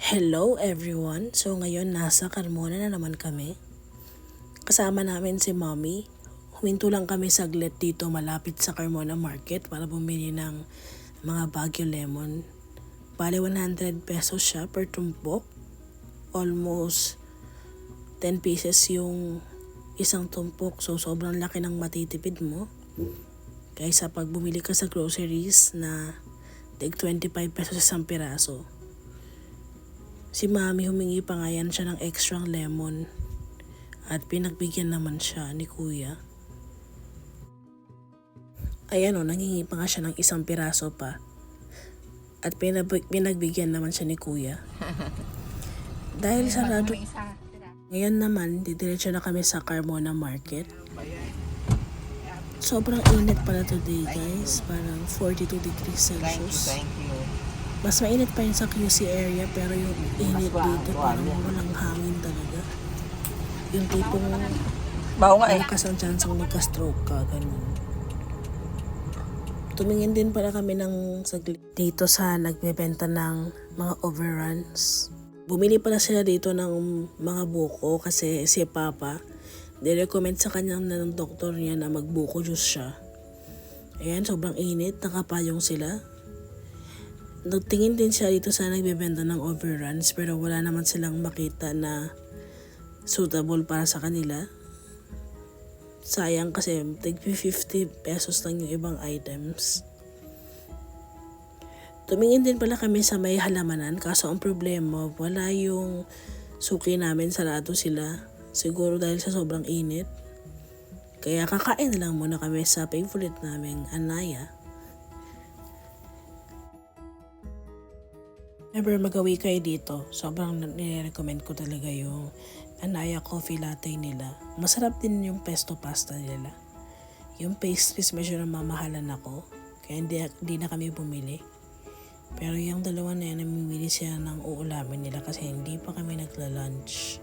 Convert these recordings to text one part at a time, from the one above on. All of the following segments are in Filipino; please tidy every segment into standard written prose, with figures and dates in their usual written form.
Hello everyone! So ngayon nasa Carmona na naman kami. Kasama namin si Mommy. Huminto lang kami saglit dito malapit sa Carmona Market para bumili ng mga Baguio Lemon. Bale 100 pesos siya per tumpok. Almost 10 pieces yung isang tumpok. So sobrang laki ng matitipid mo. Kaysa pag bumili ka sa groceries na tig 25 pesos isang piraso. Si Mami humingi pa nga yan siya ng extra lemon at pinagbigyan naman siya ni Kuya. Ayan o, nangingi pa nga siya ng isang piraso pa at pinagbigyan naman siya ni Kuya. Dahil sarado, ngayon naman didiretso na kami sa Carmona Market. Sobrang init pala today guys, parang 42 degrees Celsius. Thank you. Mas mainit pa yun sa QC area pero yung init dito parang walang hangin talaga. Yung tipong malakas ang chance ng magka-stroke ka, ganun. Tumingin din pala kami ng saglit dito sa nagbebenta ng mga overruns. Bumili pala sila dito ng mga buko kasi si Papa nirecommend sa kanya ng doktor niya na magbuko juice siya. Ayan, sobrang init, nakapayong sila. Nagtingin din siya dito sa nagbebenta ng overruns pero wala naman silang makita na suitable para sa kanila. Sayang kasi tig 50 pesos lang yung ibang items. Tumingin din pala kami sa may halamanan kaso ang problema wala yung suki namin, sarado sila. Siguro dahil sa sobrang init. Kaya kakain na lang muna kami sa favorite naming Anaya. Never magawi kayo dito. Sobrang nire-recommend ko talaga yung Anaya coffee latte nila. Masarap din yung pesto pasta nila. Yung pastries medyo namamahalan ako. Kaya hindi na kami bumili. Pero yung dalawa na yan, namimili siya ng uulamin nila kasi hindi pa kami nagla-lunch.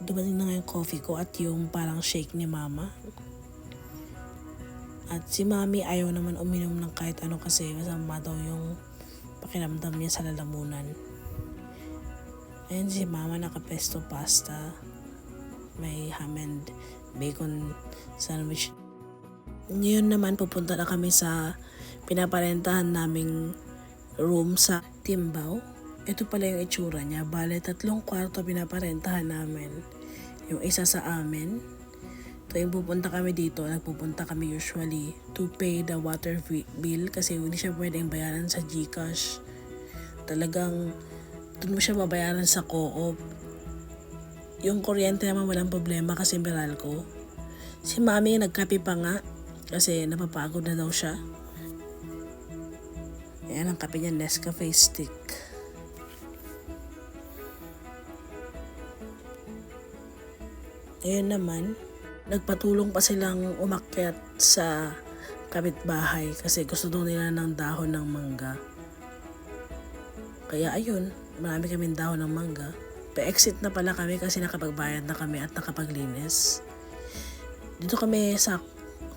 Dumating na nga yung coffee ko at yung parang shake ni Mama. At si Mami ayaw naman uminom ng kahit ano kasi masama daw yung pakiramdam niya sa lalamunan. Ayan si Mama naka-pesto pasta. May ham and bacon sandwich. Ngayon naman pupunta na kami sa pinaparentahan naming room sa Timbao. Ito pala yung itsura niya. Bale, 3 kwarto pinaparentahan namin. Yung isa sa amin. Tuwing pupunta kami dito, nagpupunta kami usually to pay the water bill kasi hindi siya pwedeng bayaran sa GCash. Talagang doon mo siya babayaran sa Co-op. Yung kuryente naman walang problema kasi Meralco. Si Mami nagkape pa nga kasi napapagod na daw siya. Ayan ang kape niya, Nescafe stick. Ayun naman, nagpatulong pa silang umakyat sa kapitbahay kasi gusto daw nila ng dahon ng mangga. Kaya ayun, marami kaming dahon ng mangga. Pa-exit na pala kami kasi nakapagbayad na kami at nakapaglinis. Dito kami sa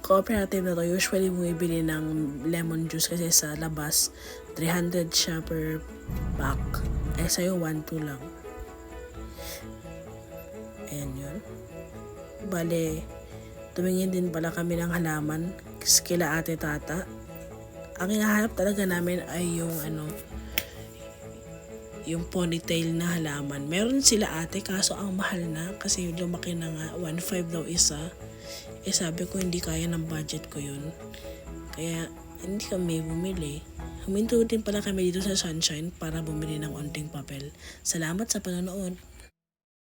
cooperative na to, usually bumibili ng lemon juice kasi sa labas 300 siya per pack. Eh sa'yo 1-2 lang. Ayan yun. Bale, tumingin din pala kami ng halaman kila ate tata. Ang hinahanap talaga namin ay yung ponytail na halaman. Meron sila ate kaso ang mahal na kasi lumaki na nga 1.5 daw isa. Eh sabi ko hindi kaya ng budget ko yun. Kaya hindi kami bumili. Huminto din pala kami dito sa Sunshine para bumili ng onting papel. Salamat sa panonood.